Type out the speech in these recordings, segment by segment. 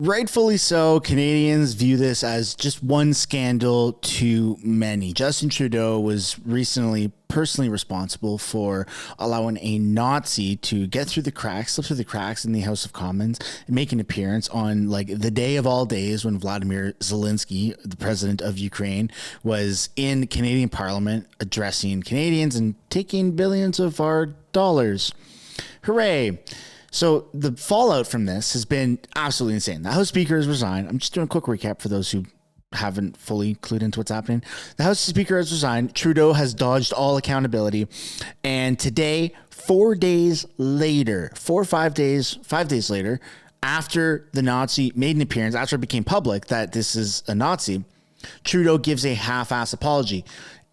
Rightfully so, Canadians view this as just one scandal too many. Justin Trudeau was recently personally responsible for allowing a Nazi to get through the cracks, slip through the cracks in the House of Commons and make an appearance on like the day of all days when Vladimir Zelensky, the president of Ukraine, was in Canadian Parliament addressing Canadians and taking billions of our dollars. Hooray. So the fallout from this has been absolutely insane. The House Speaker has resigned. I'm just doing a quick recap for those who haven't fully clued into what's happening. The House Speaker has resigned. Trudeau has dodged all accountability. And today, 4 days later, 5 days later, after the Nazi made an appearance, after it became public that this is a Nazi, Trudeau gives a half-ass apology.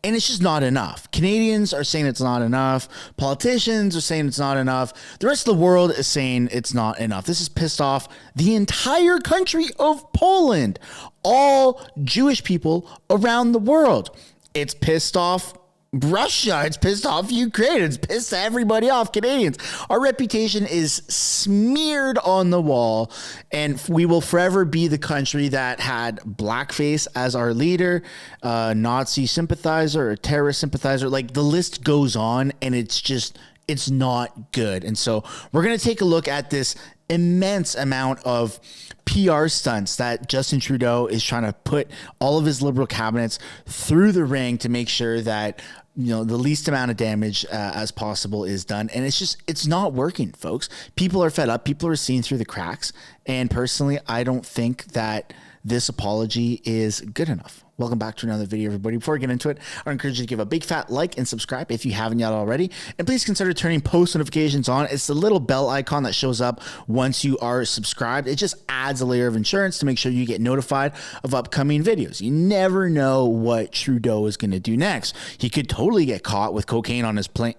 And it's just not enough. Canadians are saying it's not enough. Politicians are saying it's not enough. The rest of the world is saying it's not enough. This has pissed off the entire country of Poland, all Jewish people around the world. It's pissed off Russia. It's pissed off Ukraine. It's pissed everybody off, Canadians. Our reputation is smeared on the wall, and we will forever be the country that had blackface as our leader, Nazi sympathizer, or terrorist sympathizer. Like, the list goes on, and it's not good. And so we're going to take a look at this immense amount of PR stunts that Justin Trudeau is trying to put all of his Liberal cabinets through the ring to make sure that, you know, the least amount of damage as possible is done. And it's not working, folks. People are fed up. People are seeing through the cracks. And personally, I don't think that this apology is good enough. Welcome back to another video, everybody. Before we get into it, I encourage you to give a big fat like and subscribe if you haven't yet already. And please consider turning post notifications on. It's the little bell icon that shows up once you are subscribed. It just adds a layer of insurance to make sure you get notified of upcoming videos. You never know what Trudeau is going to do next. He could totally get caught with cocaine on his plane.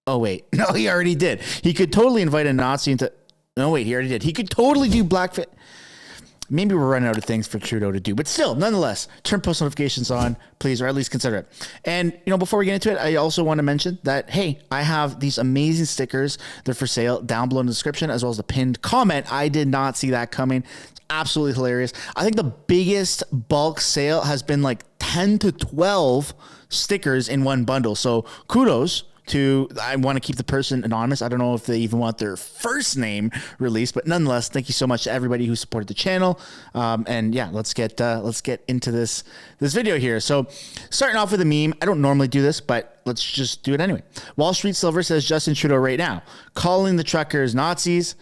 Oh, wait. No, he already did. He could totally invite a Nazi into... No, wait, he already did. He could totally do blackface. Maybe we're running out of things for Trudeau to do, but still, nonetheless, turn post notifications on, please, or at least consider it. And, you know, before we get into it, I also want to mention that, hey, I have these amazing stickers. They're for sale down below in the description, as well as the pinned comment. I did not see that coming. It's absolutely hilarious. I think the biggest bulk sale has been like 10 to 12 stickers in one bundle. So kudos to, I want to keep the person anonymous. I don't know if they even want their first name released, but nonetheless, thank you so much to everybody who supported the channel. And yeah, let's get into this video here. So starting off with a meme. I don't normally do this, but let's just do it anyway. Wall Street Silver says Justin Trudeau right now, calling the truckers Nazis,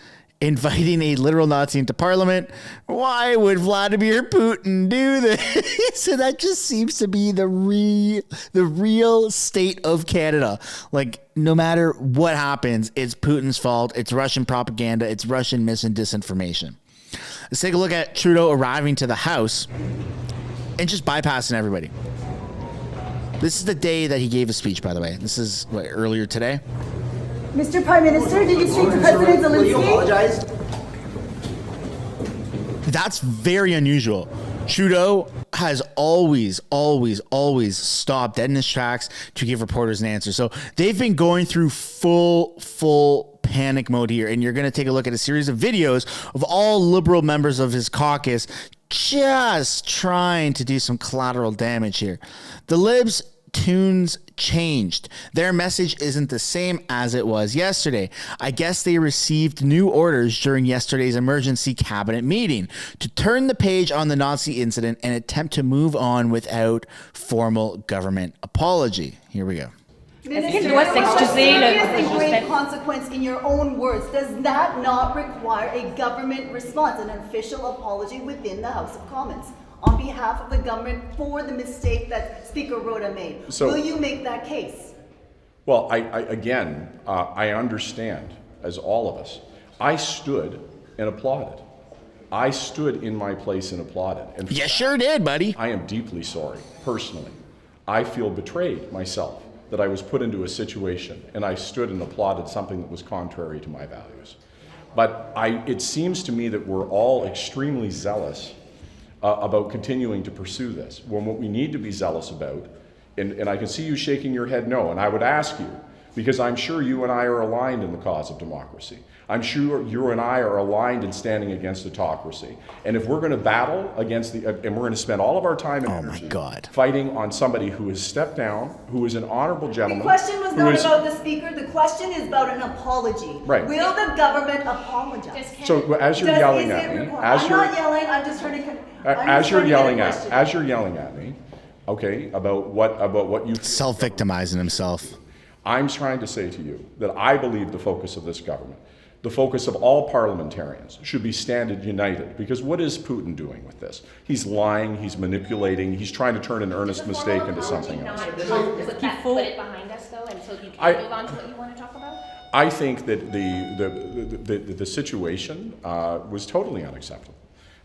inviting a literal Nazi into parliament. Why would Vladimir Putin do this? So that just seems to be the real state of Canada. Like, no matter what happens, it's Putin's fault. It's Russian propaganda. It's Russian mis and disinformation. Let's take a look at Trudeau arriving to the House and just bypassing everybody. This is the day that he gave a speech, by the way. This is what, earlier today. Mr. Prime Minister, did you speak to President Zelensky? Will you apologize? That's very unusual. Trudeau has always stopped dead in his tracks to give reporters an answer. So they've been going through full panic mode here. And you're going to take a look at a series of videos of all Liberal members of his caucus just trying to do some collateral damage here. The Libs' tunes changed. Their message isn't the same as it was yesterday. I guess they received new orders during yesterday's emergency cabinet meeting to turn the page on the Nazi incident and attempt to move on without formal government apology. Here we go. Minister, what serious and grave consequence in your own words does that not require a government response, an official apology within the House of Commons? On behalf of the government for the mistake that Speaker Rhoda made. So, will you make that case? Well, I understand, as all of us. I stood and applauded. I stood in my place and applauded. And you sure did, buddy. I am deeply sorry, personally. I feel betrayed myself that I was put into a situation and I stood and applauded something that was contrary to my values. But it seems to me that we're all extremely zealous about continuing to pursue this, when what we need to be zealous about, and I can see you shaking your head no, and I would ask you, because I'm sure you and I are aligned in the cause of democracy, I'm sure you and I are aligned in standing against autocracy. And if we're going to battle against and we're going to spend all of our time and energy fighting on somebody who has stepped down, who is an honorable gentleman. The question was not about the speaker. The question is about an apology. Right. Will the government apologize? So as you're yelling at me, I'm not yelling. I'm just trying to. As you're yelling at me, okay, about what you self-victimizing himself. I'm trying to say to you that I believe the focus of this government, the focus of all parliamentarians, should be standing united. Because what is Putin doing with this? He's lying, he's manipulating, he's trying to turn an earnest mistake into something else. Put it behind us, though, and so you can move on to what you want to talk about? I think that the situation was totally unacceptable.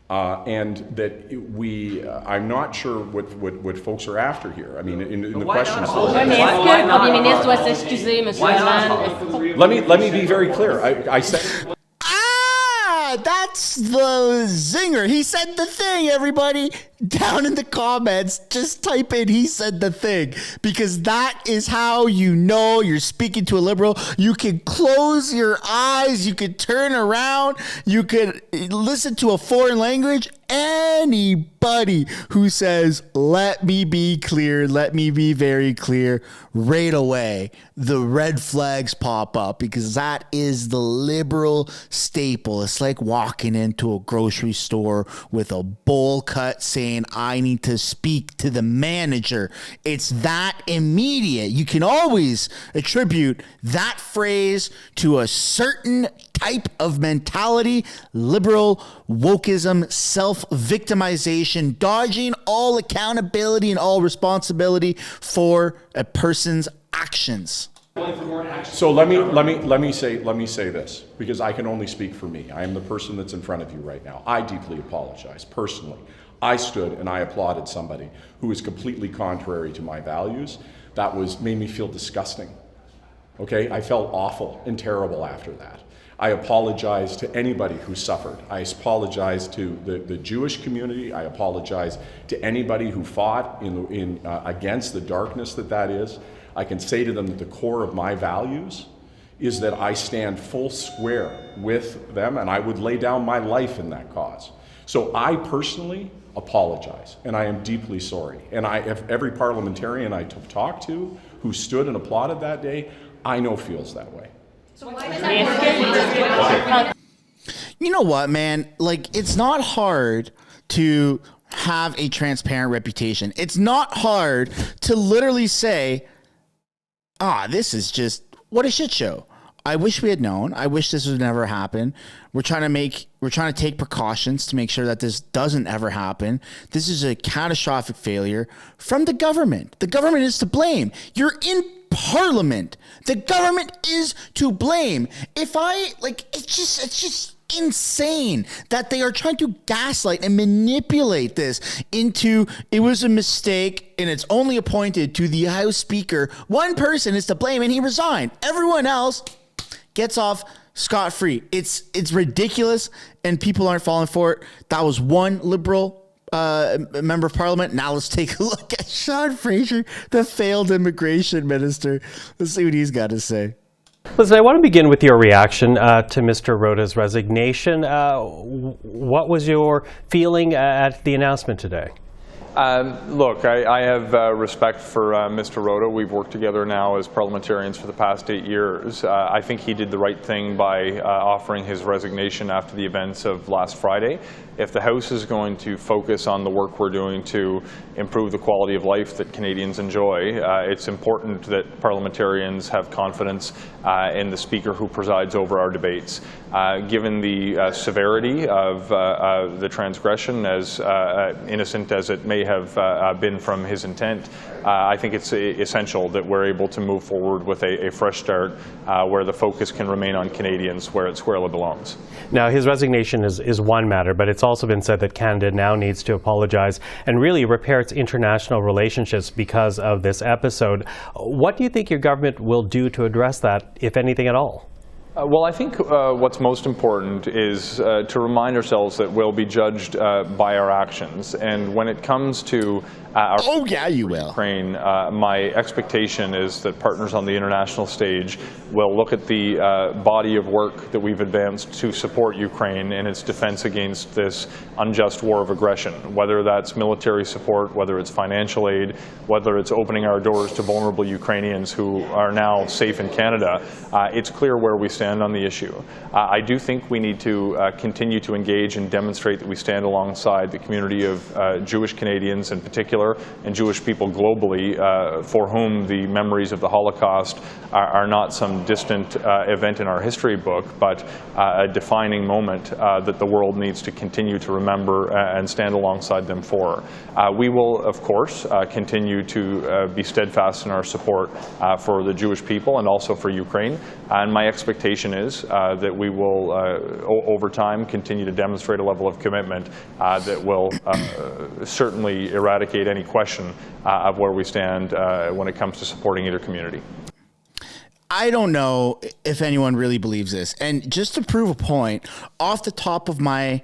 And that I'm not sure what folks are after here. I mean, in the questions. Let me be very clear. I said. That's the zinger. He said the thing, everybody. Down in the comments, just type in "he said the thing," because that is how you know you're speaking to a liberal. You can close your eyes, you could turn around, you could listen to a foreign language. Anybody who says, "Let me be clear, let me be very clear," right away, the red flags pop up, because that is the liberal staple. It's like walking into a grocery store with a bowl cut saying, "I need to speak to the manager." It's that immediate. You can always attribute that phrase to a certain type of mentality, liberal wokeism, self-victimization, dodging all accountability and all responsibility for a person's actions. So let me say this, because I can only speak for me. I am the person that's in front of you right now. I deeply apologize personally. I stood and I applauded somebody who was completely contrary to my values. That made me feel disgusting. Okay, I felt awful and terrible after that. I apologize to anybody who suffered. I apologize to the Jewish community. I apologize to anybody who fought against the darkness that is. I can say to them that the core of my values is that I stand full square with them, and I would lay down my life in that cause. So I personally apologize, and I am deeply sorry. And every parliamentarian I talked to who stood and applauded that day, I know feels that way. You know what, man? Like, it's not hard to have a transparent reputation. It's not hard to literally say, this is just what a shit show. I wish we had known. I wish this would never happen. We're trying to take precautions to make sure that this doesn't ever happen. This is a catastrophic failure from the government. The government is to blame. You're in Parliament. The government is to blame. It's just insane that they are trying to gaslight and manipulate this into it was a mistake and it's only appointed to the House Speaker. One person is to blame and he resigned. Everyone else gets off scot-free. It's ridiculous and people aren't falling for it. That was one liberal member of parliament. Now let's take a look at Sean Fraser, the failed immigration minister. Let's see what he's got to say. Listen, I want to begin with your reaction to Mr. Rota's resignation. What was your feeling at the announcement today? Look, I have respect for Mr. Rota. We've worked together now as parliamentarians for the past 8 years. I think he did the right thing by offering his resignation after the events of last Friday. If the House is going to focus on the work we're doing to improve the quality of life that Canadians enjoy, it's important that parliamentarians have confidence in the Speaker who presides over our debates. Given the severity of the transgression, as innocent as it may have been from his intent, I think it's essential that we're able to move forward with a fresh start where the focus can remain on Canadians where it squarely belongs. Now, his resignation is one matter, but it's also been said that Canada now needs to apologize and really repair its international relationships because of this episode. What do you think your government will do to address that, if anything at all? Well, I think what's most important is to remind ourselves that we'll be judged by our actions. And when it comes to Oh, yeah, you will. Ukraine, my expectation is that partners on the international stage will look at the body of work that we've advanced to support Ukraine in its defense against this unjust war of aggression, whether that's military support, whether it's financial aid, whether it's opening our doors to vulnerable Ukrainians who are now safe in Canada. It's clear where we stand on the issue. I do think we need to continue to engage and demonstrate that we stand alongside the community of Jewish Canadians in particular, and Jewish people globally, for whom the memories of the Holocaust are not some distant event in our history book, but a defining moment that the world needs to continue to remember and stand alongside them for. We will, of course, continue to be steadfast in our support for the Jewish people and also for Ukraine. And my expectation is that we will, over time, continue to demonstrate a level of commitment that will certainly eradicate any question of where we stand when it comes to supporting either community. I don't know if anyone really believes this. And just to prove a point, off the top of my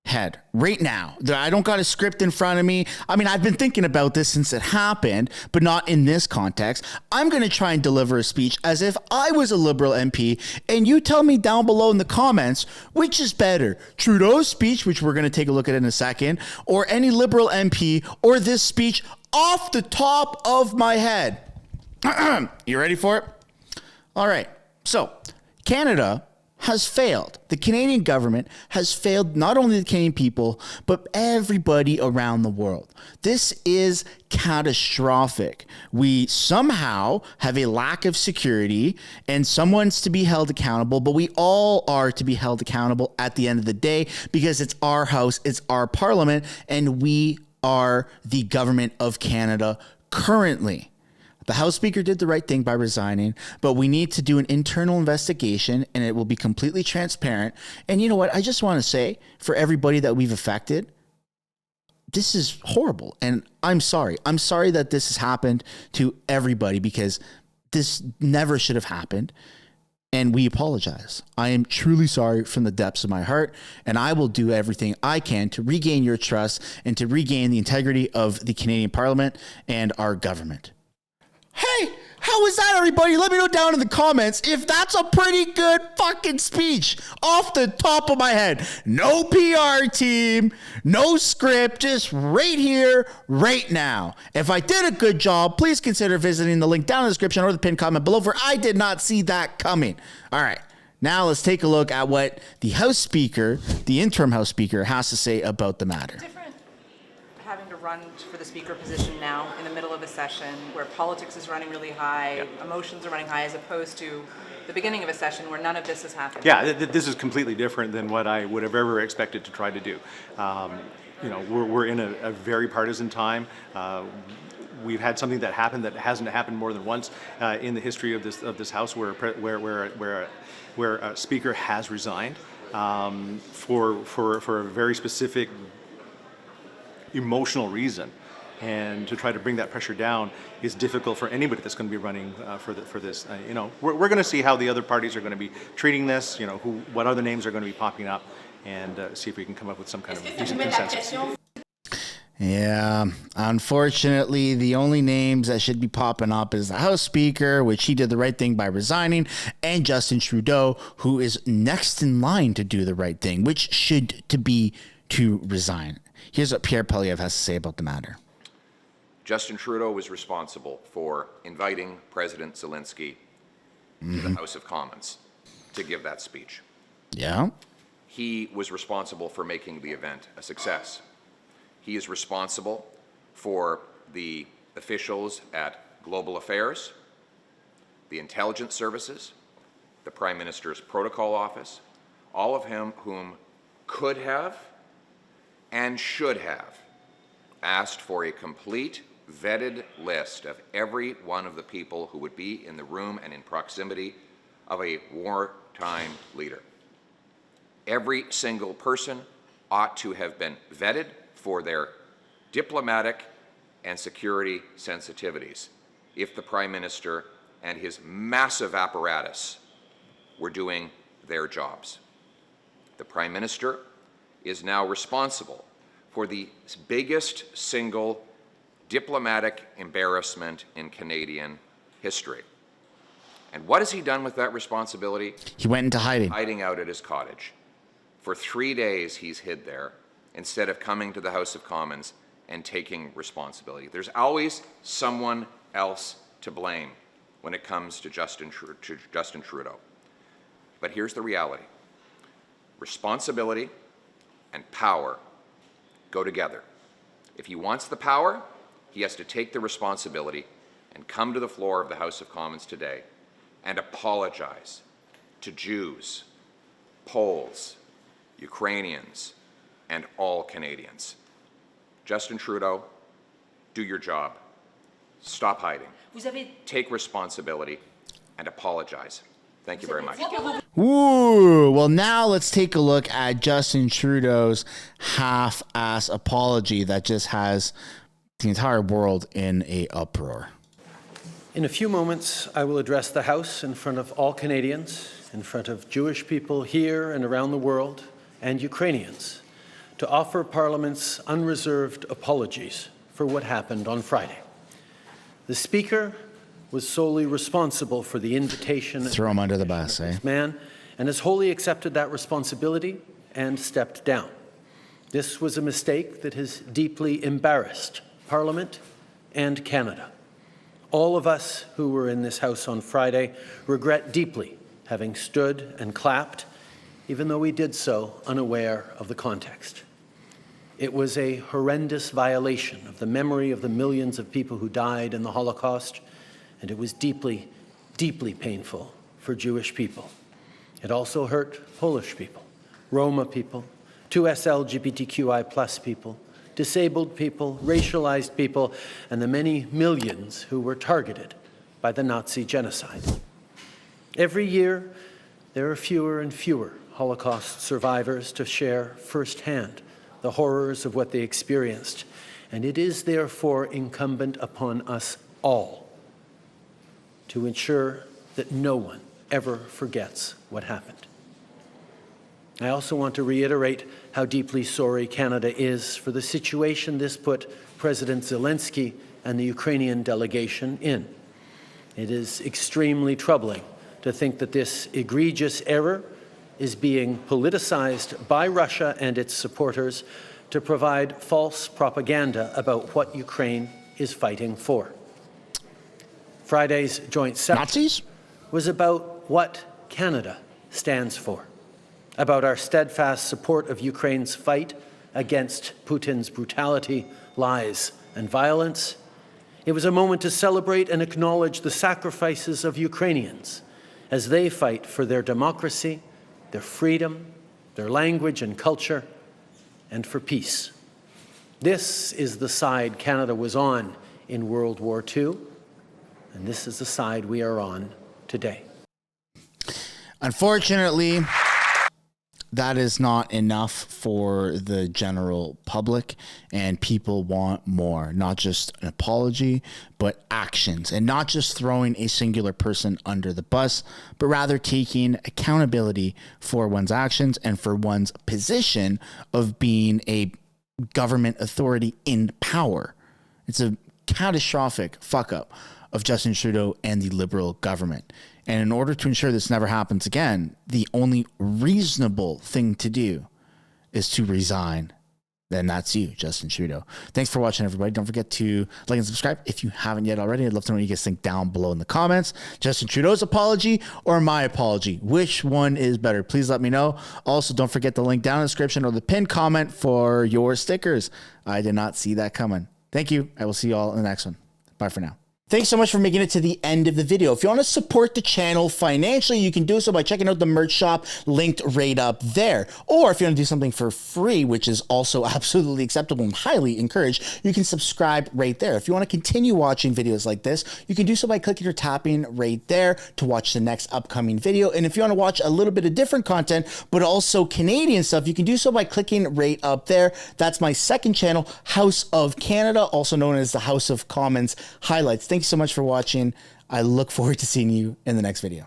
head right now, I don't got a script in front of me. I mean, I've been thinking about this since it happened, but not in this context. I'm going to try and deliver a speech as if I was a Liberal MP, and you tell me down below in the comments, which is better, Trudeau's speech, which we're going to take a look at in a second, or any Liberal MP, or this speech off the top of my head. You ready for it? All right. So Canada has failed. The Canadian government has failed not only the Canadian people, but everybody around the world. This is catastrophic. We somehow have a lack of security and someone's to be held accountable, but we all are to be held accountable at the end of the day because it's our house, it's our parliament, and we are the government of Canada currently. The House Speaker did the right thing by resigning, but we need to do an internal investigation and it will be completely transparent. And you know what? I just want to say for everybody that we've affected, this is horrible. And I'm sorry. I'm sorry that this has happened to everybody because this never should have happened. And we apologize. I am truly sorry from the depths of my heart, and I will do everything I can to regain your trust and to regain the integrity of the Canadian Parliament and our government. Hey, how was that, everybody? Let me know down in the comments if that's a pretty good fucking speech off the top of my head. No PR team, no script, just right here, right now. If I did a good job, please consider visiting the link down in the description or the pinned comment below, for I did not see that coming. All right, now let's take a look at what the House Speaker, the interim House Speaker, has to say about the matter. Having to run for the speaker position now in the middle of a session where politics is running really high, emotions are running high, as opposed to the beginning of a session where none of this has happened. Yeah, this is completely different than what I would have ever expected to try to do. You know, we're in a very partisan time. We've had something that happened that hasn't happened more than once in the history of this House, where a speaker has resigned for a very specific emotional reason, and to try to bring that pressure down is difficult for anybody that's going to be running for this. You know, we're going to see how the other parties are going to be treating this. You know, what other names are going to be popping up, and see if we can come up with some kind of decent consensus. Yeah, unfortunately, the only names that should be popping up is the House Speaker, which he did the right thing by resigning, and Justin Trudeau, who is next in line to do the right thing, which should be to resign. Here's what Pierre Poilievre has to say about the matter. Justin Trudeau was responsible for inviting President Zelensky to the House of Commons to give that speech. Yeah. He was responsible for making the event a success. He is responsible for the officials at Global Affairs, the intelligence services, the Prime Minister's Protocol Office, all of whom could have and should have asked for a complete, vetted list of every one of the people who would be in the room and in proximity of a wartime leader. Every single person ought to have been vetted for their diplomatic and security sensitivities if the Prime Minister and his massive apparatus were doing their jobs. The Prime Minister is now responsible for the biggest single diplomatic embarrassment in Canadian history. And what has he done with that responsibility? He went into hiding. Hiding out at his cottage. For 3 days he's hid there instead of coming to the House of Commons and taking responsibility. There's always someone else to blame when it comes to Justin Trudeau. But here's the reality. Responsibility and power go together. If he wants the power, he has to take the responsibility and come to the floor of the House of Commons today and apologize to Jews, Poles, Ukrainians, and all Canadians. Justin Trudeau, do your job. Stop hiding. Take responsibility and apologize. Thank you very much. Ooh, well, now let's take a look at Justin Trudeau's half-ass apology that just has the entire world in a uproar. In a few moments, I will address the House in front of all Canadians, in front of Jewish people here and around the world, and Ukrainians, to offer Parliament's unreserved apologies for what happened on Friday. The Speaker was solely responsible for the invitation. Throw him under the bus, eh? Man, and has wholly accepted that responsibility and stepped down. This was a mistake that has deeply embarrassed Parliament and Canada. All of us who were in this House on Friday regret deeply having stood and clapped, even though we did so unaware of the context. It was a horrendous violation of the memory of the millions of people who died in the Holocaust, and it was deeply, deeply painful for Jewish people. It also hurt Polish people, Roma people, 2S LGBTQI+ people, disabled people, racialized people, and the many millions who were targeted by the Nazi genocide. Every year, there are fewer and fewer Holocaust survivors to share firsthand the horrors of what they experienced, and it is therefore incumbent upon us all to ensure that no one ever forgets what happened. I also want to reiterate how deeply sorry Canada is for the situation this put President Zelensky and the Ukrainian delegation in. It is extremely troubling to think that this egregious error is being politicized by Russia and its supporters to provide false propaganda about what Ukraine is fighting for. Friday's joint session was about what Canada stands for, about our steadfast support of Ukraine's fight against Putin's brutality, lies, and violence. It was a moment to celebrate and acknowledge the sacrifices of Ukrainians as they fight for their democracy, their freedom, their language and culture, and for peace. This is the side Canada was on in World War II, and this is the side we are on today. Unfortunately, that is not enough for the general public, and people want more, not just an apology, but actions, and not just throwing a singular person under the bus, but rather taking accountability for one's actions and for one's position of being a government authority in power. It's a catastrophic fuck up of Justin Trudeau and the Liberal government. And in order to ensure this never happens again, the only reasonable thing to do is to resign. Then that's you, Justin Trudeau. Thanks for watching, everybody. Don't forget to like and subscribe if you haven't yet already. I'd love to know what you guys think down below in the comments. Justin Trudeau's apology or my apology? Which one is better? Please let me know. Also, don't forget the link down in the description or the pinned comment for your stickers. I did not see that coming. Thank you. I will see you all in the next one. Bye for now. Thanks so much for making it to the end of the video. If you want to support the channel financially, you can do so by checking out the merch shop linked right up there. Or if you want to do something for free, which is also absolutely acceptable and highly encouraged, you can subscribe right there. If you want to continue watching videos like this, you can do so by clicking or tapping right there to watch the next upcoming video. And if you want to watch a little bit of different content, but also Canadian stuff, you can do so by clicking right up there. That's my second channel, House of Canada, also known as the House of Commons Highlights. Thanks so much for watching. I look forward to seeing you in the next video.